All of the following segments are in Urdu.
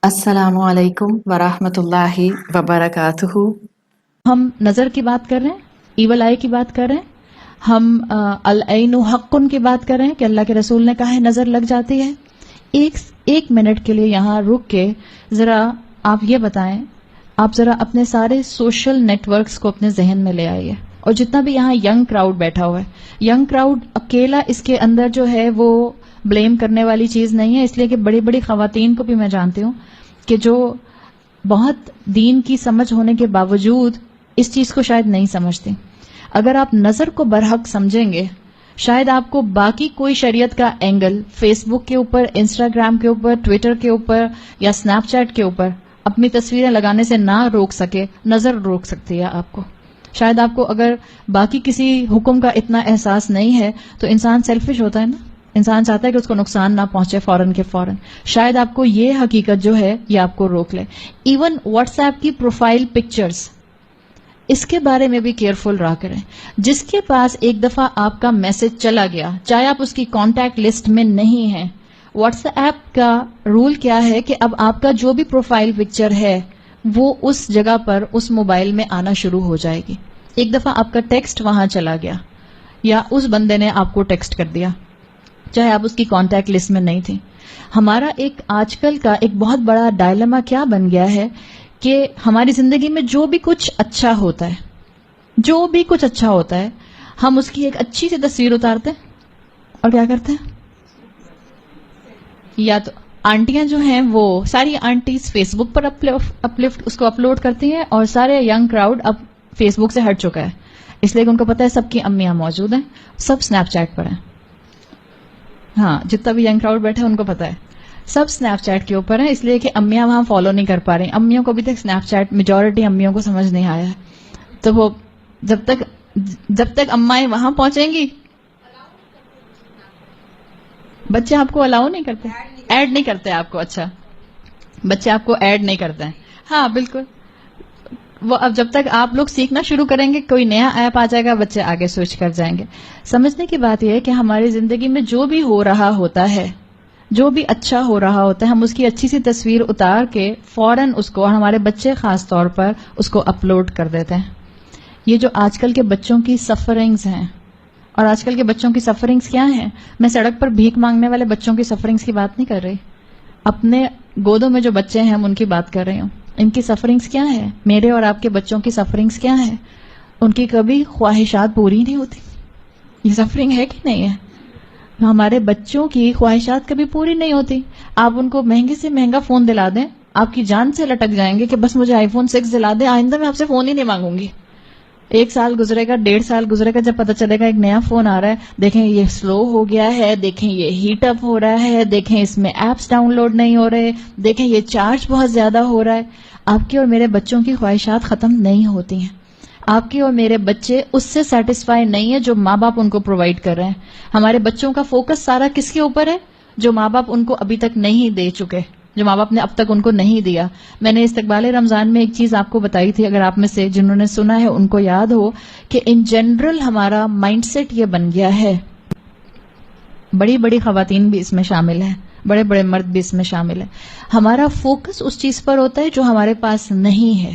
السلام علیکم ورحمۃ اللہ وبرکاتہ۔ ہم نظر کی بات کر رہے ہیں، ایول آئی کی بات کر رہے ہیں، ہم العین حقن کی بات کر رہے ہیں کہ اللہ کے رسول نے کہا ہے نظر لگ جاتی ہے۔ ایک منٹ کے لیے یہاں رک کے ذرا آپ یہ بتائیں، آپ ذرا اپنے سارے سوشل نیٹ ورکس کو اپنے ذہن میں لے آئیے، اور جتنا بھی یہاں ینگ کراؤڈ بیٹھا ہوا ہے، ینگ کراؤڈ اکیلا اس کے اندر جو ہے وہ بلیم کرنے والی چیز نہیں ہے، اس لیے کہ بڑی بڑی خواتین کو بھی میں جانتی ہوں کہ جو بہت دین کی سمجھ ہونے کے باوجود اس چیز کو شاید نہیں سمجھتی۔ اگر آپ نظر کو برحق سمجھیں گے، شاید آپ کو باقی کوئی شریعت کا اینگل فیس بک کے اوپر، انسٹاگرام کے اوپر، ٹویٹر کے اوپر یا سنیپ چیٹ کے اوپر اپنی تصویریں لگانے سے نہ روک سکے، نظر روک سکتی ہے آپ کو۔ شاید آپ کو اگر باقی کسی حکم کا اتنا احساس نہیں ہے تو انسان سیلفش ہوتا ہے نا، انسان چاہتا ہے کہ اس کو نقصان نہ پہنچے فوراً کے فوراً۔ شاید آپ کو یہ حقیقت جو ہے یہ آپ کو روک لے۔ ایون واٹس ایپ کی پروفائل پکچرز، اس کے بارے میں بھی کیئرفل رہا کریں۔ جس کے پاس ایک دفعہ آپ کا میسج چلا گیا، چاہے آپ اس کی کانٹیکٹ لسٹ میں نہیں ہیں، واٹس ایپ کا رول کیا ہے کہ اب آپ کا جو بھی پروفائل پکچر ہے وہ اس جگہ پر اس موبائل میں آنا شروع ہو جائے گی۔ ایک دفعہ آپ کا ٹیکسٹ وہاں چلا گیا یا اس بندے نے آپ کو ٹیکسٹ کر دیا، چاہے آپ اس کی کانٹیکٹ لسٹ میں نہیں تھی۔ ہمارا ایک آج کل کا ایک بہت بڑا ڈائلما کیا بن گیا ہے کہ ہماری زندگی میں جو بھی کچھ اچھا ہوتا ہے، جو بھی کچھ اچھا ہوتا ہے، ہم اس کی ایک اچھی سی تصویر اتارتے ہیں اور کیا کرتے ہیں، یا تو آنٹیاں جو ہیں وہ ساری آنٹیز فیس بک پر اپلفٹ اس کو اپلوڈ کرتی ہیں، اور سارے ینگ کراؤڈ اب فیس بک سے ہٹ چکا ہے، اس لیے کہ ان کو پتا ہے سب کی امیاں موجود ہیں، سب سنیپ چیٹ پر ہیں۔ ہاں، جتنا بھی ینگ کراؤڈ بیٹھے ان کو پتا ہے سب سنیپ چیٹ کے اوپر ہیں، اس لیے کہ امیاں وہاں فالو نہیں کر پا رہی۔ امیوں کو ابھی تک سنیپ چیٹ میجورٹی امیوں کو سمجھ نہیں آیا ہے، تو وہ جب تک امائیں وہاں پہنچیں گی، بچے آپ کو الاؤ نہیں کرتے، ایڈ نہیں کرتے آپ کو، اچھا بچے آپ کو ایڈ نہیں کرتے ہیں، ہاں بالکل۔ وہ اب جب تک آپ لوگ سیکھنا شروع کریں گے، کوئی نیا ایپ آ جائے گا، بچے آگے سوئچ کر جائیں گے۔ سمجھنے کی بات یہ ہے کہ ہماری زندگی میں جو بھی ہو رہا ہوتا ہے، جو بھی اچھا ہو رہا ہوتا ہے، ہم اس کی اچھی سی تصویر اتار کے فوراً اس کو، اور ہمارے بچے خاص طور پر اس کو اپلوڈ کر دیتے ہیں۔ یہ جو آج کل کے بچوں کی سفرنگز ہیں، اور آج کل کے بچوں کی سفرنگز کیا ہیں، میں سڑک پر بھیک مانگنے والے بچوں کی سفرنگز کی بات نہیں کر رہی، اپنے گودوں میں جو بچے ہیں ان کی بات کر رہی ہوں۔ ان کی سفرنگز کیا ہے، میرے اور آپ کے بچوں کی سفرنگز کیا ہے؟ ان کی کبھی خواہشات پوری نہیں ہوتی۔ یہ سفرنگ ہے کہ نہیں ہے؟ ہمارے بچوں کی خواہشات کبھی پوری نہیں ہوتی۔ آپ ان کو مہنگے سے مہنگا فون دلا دیں، آپ کی جان سے لٹک جائیں گے کہ بس مجھے آئی فون 6 دلا دیں، آئندہ میں آپ سے فون ہی نہیں مانگوں گی۔ 1 سال گزرے گا، 1.5 سال گزرے گا، جب پتہ چلے گا ایک نیا فون آ رہا ہے، دیکھیں یہ سلو ہو گیا ہے، دیکھیں یہ ہیٹ اپ ہو رہا ہے، دیکھیں اس میں ایپس ڈاؤن لوڈ نہیں ہو رہے، دیکھیں یہ چارج بہت زیادہ ہو رہا ہے۔ آپ کی اور میرے بچوں کی خواہشات ختم نہیں ہوتی ہیں۔ آپ کے اور میرے بچے اس سے سیٹسفائی نہیں ہے جو ماں باپ ان کو پرووائڈ کر رہے ہیں۔ ہمارے بچوں کا فوکس سارا کس کے اوپر ہے؟ جو ماں باپ ان کو ابھی تک نہیں دے چکے، جو ماں باپ نے اب تک ان کو نہیں دیا۔ میں نے استقبال رمضان میں ایک چیز آپ کو بتائی تھی، اگر آپ میں سے جنہوں نے سنا ہے ان کو یاد ہو، کہ ان جنرل ہمارا مائنڈ سیٹ یہ بن گیا ہے، بڑی بڑی خواتین بھی اس میں شامل ہیں، بڑے بڑے مرد بھی اس میں شامل ہیں، ہمارا فوکس اس چیز پر ہوتا ہے جو ہمارے پاس نہیں ہے۔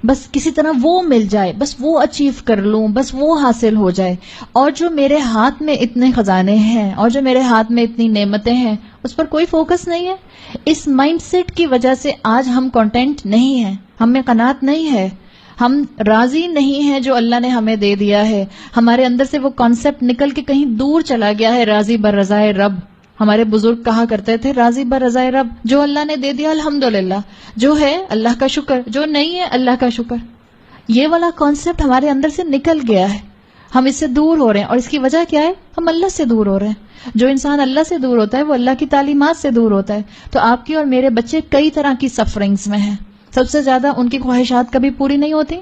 بس کسی طرح وہ مل جائے، بس وہ اچیو کر لوں، بس وہ حاصل ہو جائے، اور جو میرے ہاتھ میں اتنے خزانے ہیں، اور جو میرے ہاتھ میں اتنی نعمتیں ہیں، اس پر کوئی فوکس نہیں ہے۔ اس مائنڈ سیٹ کی وجہ سے آج ہم کنٹینٹ نہیں ہیں، ہم میں قناعت نہیں ہے، ہم راضی نہیں ہیں جو اللہ نے ہمیں دے دیا ہے۔ ہمارے اندر سے وہ کانسیپٹ نکل کے کہیں دور چلا گیا ہے، راضی بر رضائے رب۔ ہمارے بزرگ کہا کرتے تھے راضی بر رضائے رب، جو اللہ نے دے دیا الحمدللہ، جو ہے اللہ کا شکر، جو نہیں ہے اللہ کا شکر۔ یہ والا کانسیپٹ ہمارے اندر سے نکل گیا ہے، ہم اس سے دور ہو رہے ہیں، اور اس کی وجہ کیا ہے؟ ہم اللہ سے دور ہو رہے ہیں۔ جو انسان اللہ سے دور ہوتا ہے وہ اللہ کی تعلیمات سے دور ہوتا ہے۔ تو آپ کی اور میرے بچے کئی طرح کی سفرنگز میں ہیں۔ سب سے زیادہ ان کی خواہشات کبھی پوری نہیں ہوتی،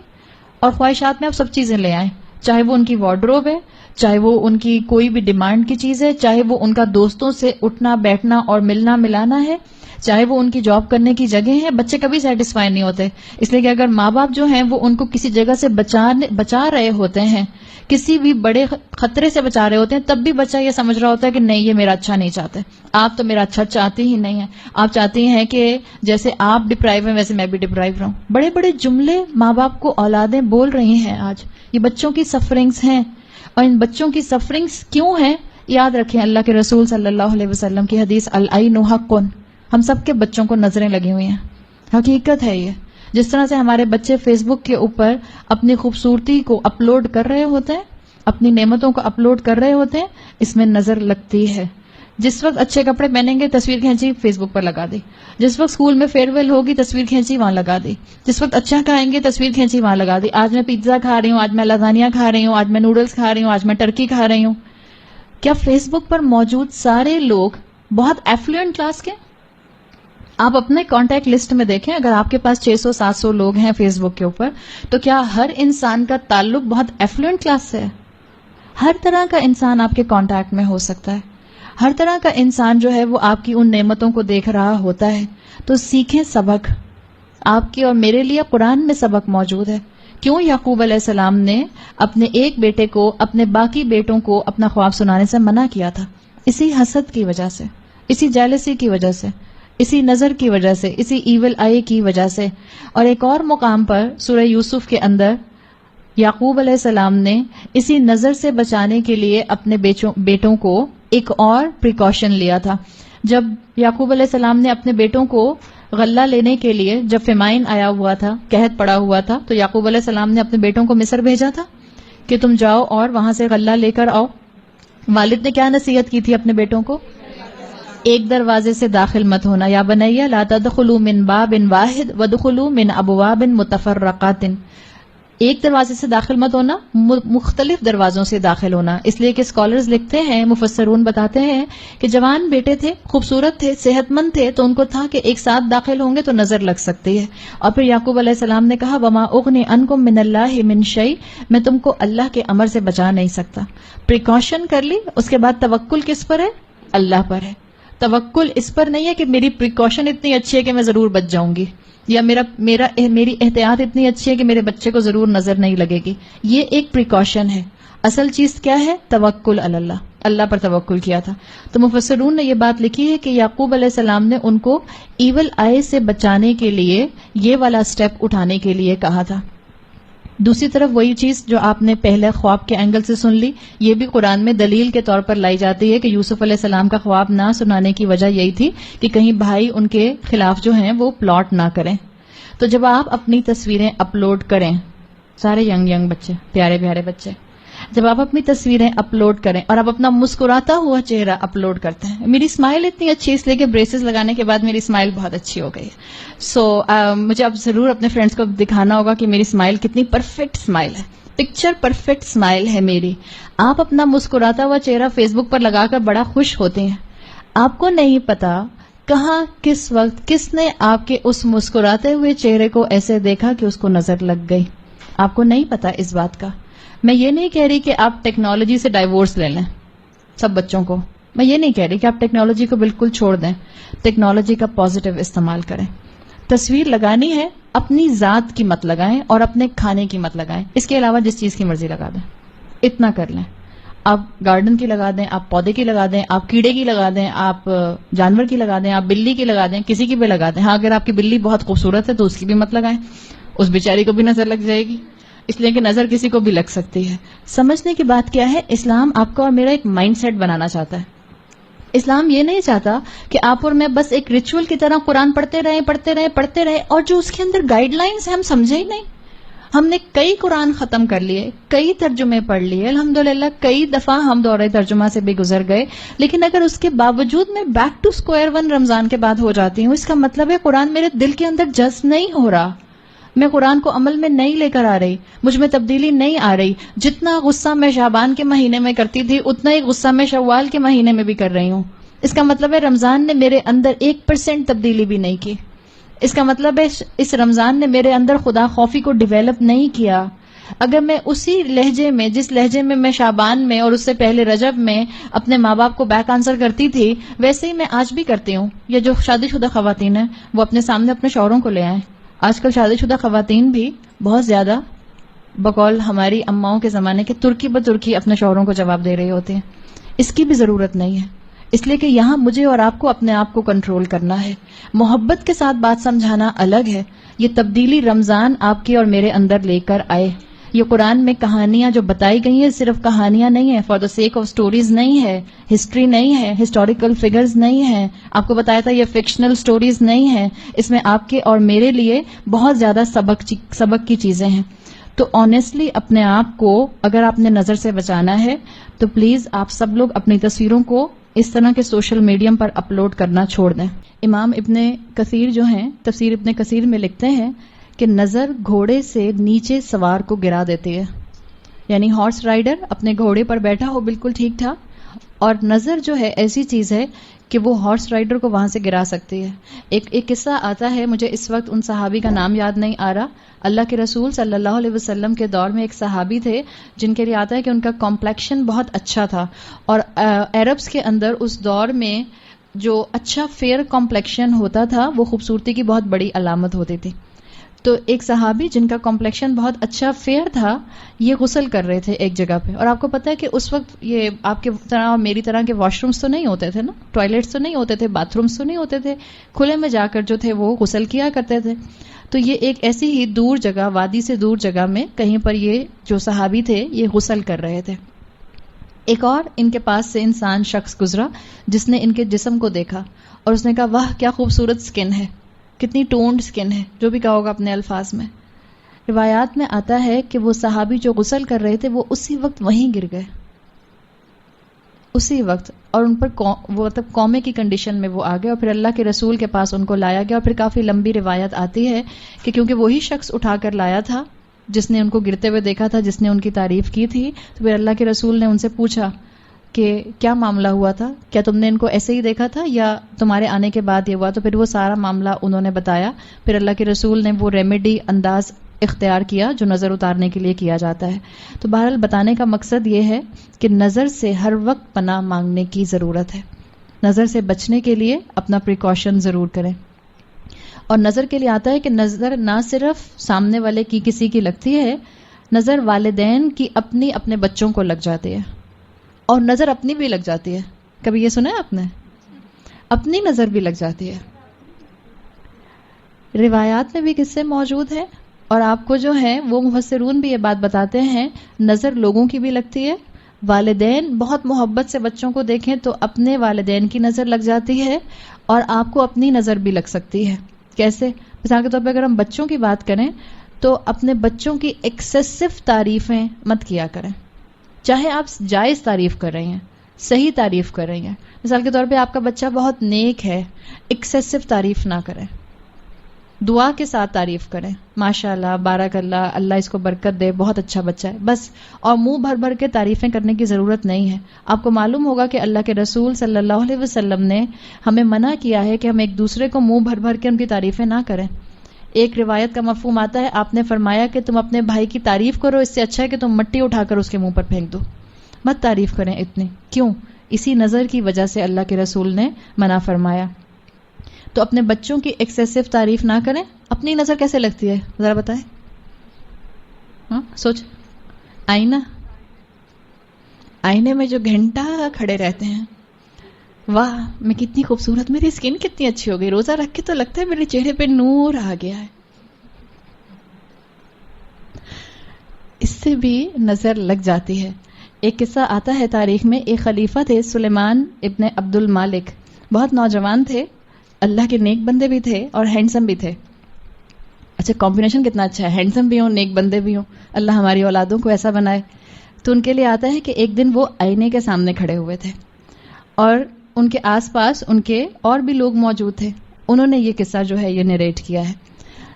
اور خواہشات میں آپ سب چیزیں لے آئیں، چاہے وہ ان کی وارڈروب ہے، چاہے وہ ان کی کوئی بھی ڈیمانڈ کی چیز ہے، چاہے وہ ان کا دوستوں سے اٹھنا بیٹھنا اور ملنا ملانا ہے، چاہے وہ ان کی جاب کرنے کی جگہ ہے، بچے کبھی سیٹسفائی نہیں ہوتے. اس لیے کہ اگر ماں باپ جو ہیں وہ ان کو کسی جگہ سے بچا رہے ہوتے ہیں، کسی بھی بڑے خطرے سے بچا رہے ہوتے ہیں، تب بھی بچہ یہ سمجھ رہا ہوتا ہے کہ نہیں یہ میرا اچھا نہیں چاہتے. آپ تو میرا اچھا چاہتی ہی نہیں ہیں، آپ چاہتی ہیں کہ جیسے آپ ڈپرائیو ہیں ویسے میں بھی ڈپرائیو رہوں. بڑے بڑے جملے ماں باپ کو اولادیں بول رہی ہیں آج. یہ بچوں کی سفرنگز ہیں، اور ان بچوں کی سفرنگز کیوں ہیں؟ یاد رکھیں اللہ کے رسول صلی اللہ علیہ وسلم کی حدیث العین حق. ہم سب کے بچوں کو نظریں لگی ہوئی ہیں، حقیقت ہے یہ. جس طرح سے ہمارے بچے فیس بک کے اوپر اپنی خوبصورتی کو اپلوڈ کر رہے ہوتے ہیں، اپنی نعمتوں کو اپلوڈ کر رہے ہوتے ہیں، اس میں نظر لگتی ہے. جس وقت اچھے کپڑے پہنیں گے تصویر کھینچی فیس بک پر لگا دی، جس وقت اسکول میں فیئر ویل ہوگی تصویر کھینچی وہاں لگا دی، جس وقت اچھا کھائیں گے تصویر کھینچی وہاں لگا دی. آج میں پیزا کھا رہی ہوں، آج میں لازانیہ کھا رہی ہوں، آج میں نوڈلز کھا رہی ہوں، آج میں ٹرکی کھا رہی ہوں. کیا فیس بک پر موجود سارے لوگ بہت ایفلوئنٹ کلاس کے؟ آپ اپنے کانٹیکٹ لسٹ میں دیکھیں، اگر آپ کے پاس 600-700 لوگ ہیں فیس بک کے اوپر، تو کیا ہر انسان کا تعلق بہت ایفلوئنٹ کلاس سے ہے؟ ہر طرح کا انسان آپ کے کانٹیکٹ میں ہو سکتا ہے، ہر طرح کا انسان جو ہے وہ آپ کی ان نعمتوں کو دیکھ رہا ہوتا ہے. تو سیکھیں سبق. آپ کے اور میرے لیے قرآن میں سبق موجود ہے. کیوں یعقوب علیہ السلام نے اپنے ایک بیٹے کو اپنے باقی بیٹوں کو اپنا خواب سنانے سے منع کیا تھا؟ اسی حسد کی وجہ سے، اسی جیلسی کی وجہ سے، اسی نظر کی وجہ سے، اسی ایول آئی کی وجہ سے. اور ایک اور مقام پر سورہ یوسف کے اندر یعقوب علیہ السلام نے اسی نظر سے بچانے کے لیے اپنے بیٹوں کو ایک اور پریکاشن لیا تھا. جب یعقوب علیہ السلام نے اپنے بیٹوں کو غلہ لینے کے لیے، جب فیمائن آیا ہوا تھا، قحط پڑا ہوا تھا، تو یعقوب علیہ السلام نے اپنے بیٹوں کو مصر بھیجا تھا کہ تم جاؤ اور وہاں سے غلہ لے کر آؤ. والد نے کیا نصیحت کی تھی اپنے بیٹوں کو؟ ایک دروازے سے داخل مت ہونا. یا بنیا لا تدخلوا من باب واحد وادخلوا من ابواب متفرقات. ایک دروازے سے داخل مت ہونا، مختلف دروازوں سے داخل ہونا. اس لیے کہ اسکالرز لکھتے ہیں، مفسرون بتاتے ہیں کہ جوان بیٹے تھے، خوبصورت تھے، صحت مند تھے، تو ان کو تھا کہ ایک ساتھ داخل ہوں گے تو نظر لگ سکتی ہے. اور پھر یعقوب علیہ السلام نے کہا وما اغنی عنکم من اللہ من شیء، میں تم کو اللہ کے امر سے بچا نہیں سکتا. پریکاشن کر لی. اس کے بعد توکل کس پر ہے؟ اللہ پر ہے. توکل اس پر نہیں ہے کہ میری پریکاشن اتنی اچھی ہے کہ میں ضرور بچ جاؤں گی، یا میری احتیاط اتنی اچھی ہے کہ میرے بچے کو ضرور نظر نہیں لگے گی. یہ ایک پریکاشن ہے. اصل چیز کیا ہے؟ توکل علی اللہ. اللہ پر توکل کیا تھا. تو مفسرون نے یہ بات لکھی ہے کہ یعقوب علیہ السلام نے ان کو ایول آئی سے بچانے کے لیے یہ والا سٹیپ اٹھانے کے لیے کہا تھا. دوسری طرف وہی چیز جو آپ نے پہلے خواب کے اینگل سے سن لی، یہ بھی قرآن میں دلیل کے طور پر لائی جاتی ہے کہ یوسف علیہ السلام کا خواب نہ سنانے کی وجہ یہی تھی کہ کہیں بھائی ان کے خلاف جو ہیں وہ پلاٹ نہ کریں. تو جب آپ اپنی تصویریں اپلوڈ کریں، سارے ینگ بچے، پیارے پیارے بچے، جب آپ اپنی تصویریں اپلوڈ کریں اور آپ اپنا مسکراتا ہوا چہرہ اپلوڈ کرتے ہیں. میری اسمائل اتنی اچھی اس لیے کہ بریسز لگانے کے بعد میری اسمائل بہت اچھی ہو گئی ہے. سو مجھے اب ضرور اپنے فرینڈس کو دکھانا ہوگا کہ میری اسمائل کتنی پرفیکٹ اسمائل ہے. پکچر پرفیکٹ اسمائل ہے میری. آپ اپنا مسکراتا ہوا چہرہ فیس بک پر لگا کر بڑا خوش ہوتے ہیں. آپ کو نہیں پتا کہاں، کس وقت، کس نے آپ کے اس مسکراتے ہوئے چہرے کو ایسے دیکھا کہ اس کو نظر لگ گئی. آپ کو نہیں پتا اس بات کا. میں یہ نہیں کہہ رہی کہ آپ ٹیکنالوجی سے ڈائیورس لے لیں سب بچوں کو. میں یہ نہیں کہہ رہی کہ آپ ٹیکنالوجی کو بالکل چھوڑ دیں. ٹیکنالوجی کا پازیٹیو استعمال کریں. تصویر لگانی ہے، اپنی ذات کی مت لگائیں اور اپنے کھانے کی مت لگائیں. اس کے علاوہ جس چیز کی مرضی لگا دیں، اتنا کر لیں. آپ گارڈن کی لگا دیں، آپ پودے کی لگا دیں، آپ کیڑے کی لگا دیں، آپ جانور کی لگا دیں، آپ بلی کی لگا دیں، کسی کی بھی لگا دیں. ہاں اگر آپ کی بلی بہت خوبصورت ہے تو اس کی بھی مت لگائیں، اس بیچاری کو بھی نظر لگ جائے گی، اس لیے کہ نظر کسی کو بھی لگ سکتی ہے. سمجھنے کی بات کیا ہے، اسلام آپ کا اور میرا ایک مائنڈ سیٹ بنانا چاہتا ہے. اسلام یہ نہیں چاہتا کہ آپ اور میں بس ایک ریچول کی طرح قرآن پڑھتے رہے اور جو اس کے اندر گائیڈ لائنز ہیں ہم سمجھے ہی نہیں. ہم نے کئی قرآن ختم کر لیے، کئی ترجمے پڑھ لیے، الحمدللہ کئی دفعہ ہم دورے ترجمہ سے بھی گزر گئے، لیکن اگر اس کے باوجود میں بیک ٹو اسکوائر ون رمضان کے بعد ہو جاتی ہوں، اس کا مطلب ہے قرآن میرے دل کے اندر جذب نہیں ہو رہا. میں قرآن کو عمل میں نہیں لے کر آ رہی، مجھ میں تبدیلی نہیں آ رہی. جتنا غصہ میں شعبان کے مہینے میں کرتی تھی اتنا ہی غصہ میں شوال کے مہینے میں بھی کر رہی ہوں. اس کا مطلب ہے رمضان نے میرے اندر 1% تبدیلی بھی نہیں کی. اس کا مطلب ہے اس رمضان نے میرے اندر خدا خوفی کو ڈیولپ نہیں کیا. اگر میں اسی لہجے میں، جس لہجے میں میں شعبان میں اور اس سے پہلے رجب میں اپنے ماں باپ کو بیک آنسر کرتی تھی، ویسے ہی میں آج بھی کرتی ہوں. یا جو شادی شدہ خواتین ہیں وہ اپنے سامنے اپنے شوہروں کو لے آئیں. آج کل شادی شدہ خواتین بھی بہت زیادہ بقول ہماری اماؤں کے زمانے کے ترکی بترکی اپنے شوہروں کو جواب دے رہی ہوتی ہیں. اس کی بھی ضرورت نہیں ہے، اس لیے کہ یہاں مجھے اور آپ کو اپنے آپ کو کنٹرول کرنا ہے. محبت کے ساتھ بات سمجھانا الگ ہے. یہ تبدیلی رمضان آپ کے اور میرے اندر لے کر آئے. یہ قرآن میں کہانیاں جو بتائی گئی ہیں صرف کہانیاں نہیں ہیں، for the sake of stories نہیں ہے، ہسٹری نہیں ہے، ہسٹوریکل فگرز نہیں ہیں. آپ کو بتایا تھا یہ فکشنل سٹوریز نہیں ہیں. اس میں آپ کے اور میرے لیے بہت زیادہ سبق کی چیزیں ہیں. تو آنیسٹلی اپنے آپ کو اگر آپ نے نظر سے بچانا ہے تو پلیز آپ سب لوگ اپنی تصویروں کو اس طرح کے سوشل میڈیم پر اپلوڈ کرنا چھوڑ دیں. امام ابن کثیر جو ہیں تفسیر ابن کثیر میں لکھتے ہیں کہ نظر گھوڑے سے نیچے سوار کو گرا دیتی ہے. یعنی ہارس رائڈر اپنے گھوڑے پر بیٹھا ہو بالکل ٹھیک ٹھاک، اور نظر جو ہے ایسی چیز ہے کہ وہ ہارس رائڈر کو وہاں سے گرا سکتی ہے. ایک قصہ آتا ہے، مجھے اس وقت ان صحابی کا نام یاد نہیں آ رہا. اللہ کے رسول صلی اللہ علیہ وسلم کے دور میں ایک صحابی تھے جن کے لیے آتا ہے کہ ان کا کمپلیکشن بہت اچھا تھا، اور عربس کے اندر اس دور میں جو اچھا فیئر کمپلیکشن ہوتا تھا وہ خوبصورتی کی بہت بڑی علامت ہوتی تھی. تو ایک صحابی جن کا کمپلیکشن بہت اچھا فیئر تھا، یہ غسل کر رہے تھے ایک جگہ پہ. اور آپ کو پتہ ہے کہ اس وقت یہ آپ کے طرح اور میری طرح کے واش رومز تو نہیں ہوتے تھے نا، ٹوائلٹس تو نہیں ہوتے تھے، باتھ رومز تو نہیں ہوتے تھے، کھلے میں جا کر جو تھے وہ غسل کیا کرتے تھے. تو یہ ایک ایسی ہی دور جگہ، وادی سے دور جگہ میں کہیں پر یہ جو صحابی تھے یہ غسل کر رہے تھے. ایک اور ان کے پاس سے انسان شخص گزرا جس نے ان کے جسم کو دیکھا اور اس نے کہا واہ کیا خوبصورت سکن ہے، کتنی ٹونڈ سکن ہے، جو بھی کہا ہوگا اپنے الفاظ میں. روایات میں آتا ہے کہ وہ صحابی جو غسل کر رہے تھے وہ اسی وقت وہیں گر گئے، اسی وقت، اور ان پر وہ مطلب قومے کی کنڈیشن میں وہ آ گئے. اور پھر اللہ کے رسول کے پاس ان کو لایا گیا. اور پھر کافی لمبی روایت آتی ہے کہ کیونکہ وہی شخص اٹھا کر لایا تھا جس نے ان کو گرتے ہوئے دیکھا تھا، جس نے ان کی تعریف کی تھی، تو پھر اللہ کے رسول نے ان سے پوچھا کہ کیا معاملہ ہوا تھا، کیا تم نے ان کو ایسے ہی دیکھا تھا یا تمہارے آنے کے بعد یہ ہوا؟ تو پھر وہ سارا معاملہ انہوں نے بتایا. پھر اللہ کے رسول نے وہ ریمیڈی انداز اختیار کیا جو نظر اتارنے کے لیے کیا جاتا ہے. تو بہرحال بتانے کا مقصد یہ ہے کہ نظر سے ہر وقت پناہ مانگنے کی ضرورت ہے. نظر سے بچنے کے لیے اپنا پریکاشن ضرور کریں. اور نظر کے لیے آتا ہے کہ نظر نہ صرف سامنے والے کی کسی کی لگتی ہے، نظر والدین کی اپنی اپنے بچوں کو لگ جاتی ہے، اور نظر اپنی بھی لگ جاتی ہے. کبھی یہ سنا ہے آپ نے؟ اپنی نظر بھی لگ جاتی ہے. روایات میں بھی قصے موجود ہیں، اور آپ کو جو ہے وہ مفسرون بھی یہ بات بتاتے ہیں نظر لوگوں کی بھی لگتی ہے. والدین بہت محبت سے بچوں کو دیکھیں تو اپنے والدین کی نظر لگ جاتی ہے، اور آپ کو اپنی نظر بھی لگ سکتی ہے. کیسے؟ مثال کے طور پہ اگر ہم بچوں کی بات کریں تو اپنے بچوں کی ایکسیسو تعریفیں مت کیا کریں. چاہے آپ جائز تعریف کر رہے ہیں، صحیح تعریف کر رہے ہیں. مثال کے طور پہ آپ کا بچہ بہت نیک ہے، ایکسیسو تعریف نہ کریں، دعا کے ساتھ تعریف کریں، ماشاء اللہ، بارک اللہ، اللہ اس کو برکت دے، بہت اچھا بچہ ہے، بس. اور منہ بھر بھر کے تعریفیں کرنے کی ضرورت نہیں ہے. آپ کو معلوم ہوگا کہ اللہ کے رسول صلی اللہ علیہ وسلم نے ہمیں منع کیا ہے کہ ہم ایک دوسرے کو منہ بھر بھر کے ان کی تعریفیں نہ کریں. ایک روایت کا مفہوم آتا ہے، آپ نے فرمایا کہ تم اپنے بھائی کی تعریف کرو، اس سے اچھا ہے کہ تم مٹی اٹھا کر اس کے منہ پر پھینک دو. مت تعریف کریں اتنی. کیوں؟ اسی نظر کی وجہ سے اللہ کے رسول نے منع فرمایا. تو اپنے بچوں کی ایکسیسو تعریف نہ کریں. اپنی نظر کیسے لگتی ہے ذرا بتائیں. ہاں سوچ، آئینے میں جو گھنٹہ کھڑے رہتے ہیں، واہ میں کتنی خوبصورت، میری اسکن کتنی اچھی ہو گئی، روزہ رکھ کے تو لگتا ہے میرے چہرے پہ نور آ گیا ہے. اس سے بھی نظر لگ جاتی ہے. ایک قصہ آتا ہے تاریخ میں، ایک خلیفہ تھے سلیمان ابن عبد المالک، بہت نوجوان تھے، اللہ کے نیک بندے بھی تھے اور ہینڈسم بھی تھے. اچھا کمبینیشن کتنا اچھا ہے، ہینڈسم بھی ہوں، نیک بندے بھی ہوں. اللہ ہماری اولادوں کو ایسا بنائے. تو ان کے لیے آتا ہے کہ ایک دن وہ آئینے کے سامنے کھڑے ہوئے تھے اور ان کے آس پاس ان کے اور بھی لوگ موجود تھے. انہوں نے یہ قصہ جو ہے یہ نریٹ کیا ہے.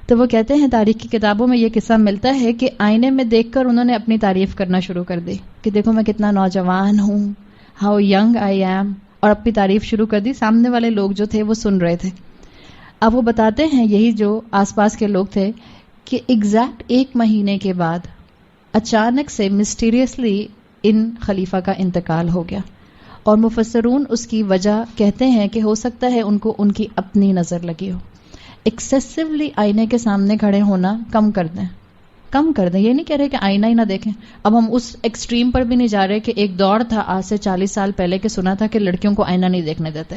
تو وہ کہتے ہیں تاریخ کی کتابوں میں یہ قصہ ملتا ہے کہ آئینے میں دیکھ کر انہوں نے اپنی تعریف کرنا شروع کر دی کہ دیکھو میں کتنا نوجوان ہوں، ہاؤ ینگ آئی ایم، اور اپنی تعریف شروع کر دی. سامنے والے لوگ جو تھے وہ سن رہے تھے. اب وہ بتاتے ہیں، یہی جو آس پاس کے لوگ تھے، کہ ایگزیکٹ 1 مہینے کے بعد اچانک سے مسٹیریسلی ان خلیفہ کا انتقال ہو گیا. اور مفسرون اس کی وجہ کہتے ہیں کہ ہو سکتا ہے ان کو ان کی اپنی نظر لگی ہو. ایکسیسولی آئینے کے سامنے کھڑے ہونا کم کر دیں. یہ نہیں کہہ رہے کہ آئینہ ہی نہ دیکھیں. اب ہم اس ایکسٹریم پر بھی نہیں جا رہے کہ ایک دور تھا آج سے 40 سال پہلے کہ سنا تھا کہ لڑکیوں کو آئینہ نہیں دیکھنے دیتے.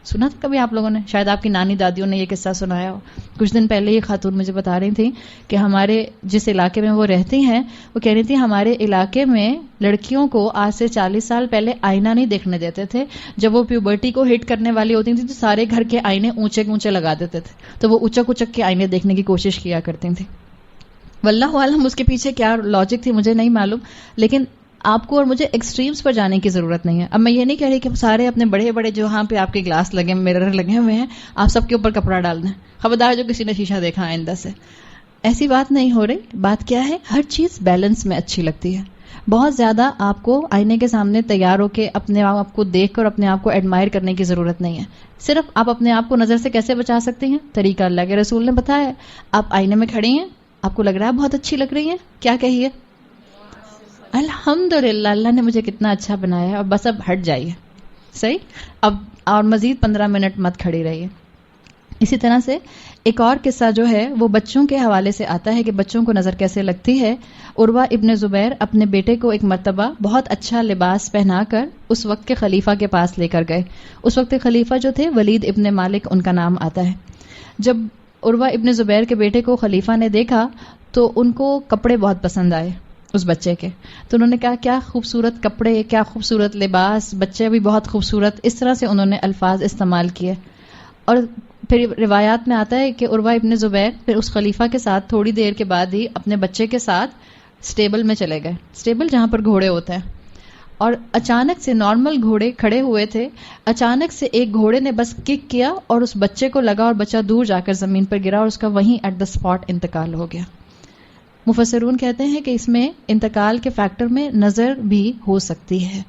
سنا تھا کبھی آپ لوگوں نے؟ شاید آپ کی نانی دادیوں نے یہ قصہ سنایا ہو. کچھ دن پہلے یہ خاتون مجھے بتا رہی تھی کہ ہمارے جس علاقے میں وہ رہتی ہیں وہ کہہ رہی تھی ہمارے علاقے میں لڑکیوں کو آج سے 40 سال پہلے آئینہ نہیں دیکھنے دیتے تھے. جب وہ پیوبرٹی کو ہٹ کرنے والی ہوتی تھیں تو سارے گھر کے آئینے اونچے اونچے لگا دیتے تھے, تو وہ اچک اچک کے آئینے دیکھنے کی کوشش کیا کرتی تھیں. واللہ عالم اس کے پیچھے کیا لاجک تھی مجھے نہیں معلوم, لیکن آپ کو اور مجھے ایکسٹریمز پر جانے کی ضرورت نہیں ہے. اب میں یہ نہیں کہہ رہی کہ سارے اپنے بڑے بڑے جہاں پہ آپ کے گلاس لگے مرر لگے ہوئے ہیں آپ سب کے اوپر کپڑا ڈال دیں, خبردار جو کسی نے شیشہ دیکھا آئندہ سے. ایسی بات نہیں ہو رہی. بات کیا ہے, ہر چیز بیلنس میں اچھی لگتی ہے. بہت زیادہ آپ کو آئینے کے سامنے تیار ہو کے اپنے آپ کو دیکھ کر اپنے آپ کو ایڈمائر کرنے کی ضرورت نہیں ہے. صرف آپ اپنے آپ کو نظر سے کیسے بچا سکتے ہیں, طریقہ اللہ کے رسول نے بتایا ہے. آپ آئینے میں کھڑی ہیں, آپ کو لگ رہا ہے بہت اچھی لگ رہی ہیں, کیا کہیے الحمدللہ اللہ نے مجھے کتنا اچھا بنایا ہے, اور بس اب ہٹ جائیے. صحیح. اب اور مزید 15 منٹ مت کھڑی رہیے. اسی طرح سے ایک اور قصہ جو ہے وہ بچوں کے حوالے سے آتا ہے کہ بچوں کو نظر کیسے لگتی ہے. عروہ ابن زبیر اپنے بیٹے کو ایک مرتبہ بہت اچھا لباس پہنا کر اس وقت کے خلیفہ کے پاس لے کر گئے. اس وقت کے خلیفہ جو تھے ولید ابن مالک ان کا نام آتا ہے. جب عروہ ابن زبیر کے بیٹے کو خلیفہ نے دیکھا تو ان کو کپڑے بہت پسند آئے اس بچے کے. تو انہوں نے کہا کیا خوبصورت کپڑے, کیا خوبصورت لباس, بچے بھی بہت خوبصورت. اس طرح سے انہوں نے الفاظ استعمال کیے. اور پھر روایات میں آتا ہے کہ عروہ ابن زبیر پھر اس خلیفہ کے ساتھ تھوڑی دیر کے بعد ہی اپنے بچے کے ساتھ سٹیبل میں چلے گئے. سٹیبل جہاں پر گھوڑے ہوتے ہیں. اور اچانک سے نارمل گھوڑے کھڑے ہوئے تھے, اچانک سے ایک گھوڑے نے بس کک کیا اور اس بچے کو لگا اور بچہ دور جا کر زمین پر گرا اور اس کا وہیں ایٹ دا اسپاٹ انتقال ہو گیا. مفسرون کہتے ہیں کہ اس میں انتقال کے فیکٹر میں نظر بھی ہو سکتی ہے.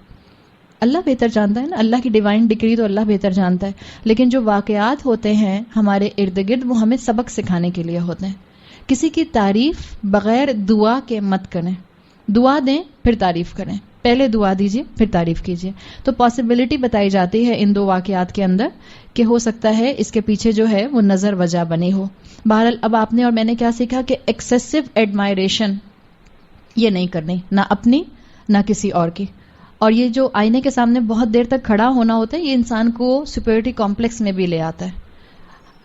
اللہ بہتر جانتا ہے نا, اللہ کی ڈیوائن ڈگری تو اللہ بہتر جانتا ہے. لیکن جو واقعات ہوتے ہیں ہمارے ارد گرد وہ ہمیں سبق سکھانے کے لیے ہوتے ہیں. کسی کی تعریف بغیر دعا کے مت کریں. دعا دیں پھر تعریف کریں, پہلے دعا دیجیے پھر تعریف کیجیے. تو پاسبلٹی بتائی جاتی ہے ان دو واقعات کے اندر کہ ہو سکتا ہے اس کے پیچھے جو ہے وہ نظر وجہ بنی ہو. بہرحال اب آپ نے اور میں نے کیا سیکھا کہ ایکسیسو ایڈمائریشن یہ نہیں کرنی, نہ اپنی نہ کسی اور کی. اور یہ جو آئینے کے سامنے بہت دیر تک کھڑا ہونا ہوتا ہے یہ انسان کو سپیریورٹی کمپلیکس میں بھی لے آتا ہے.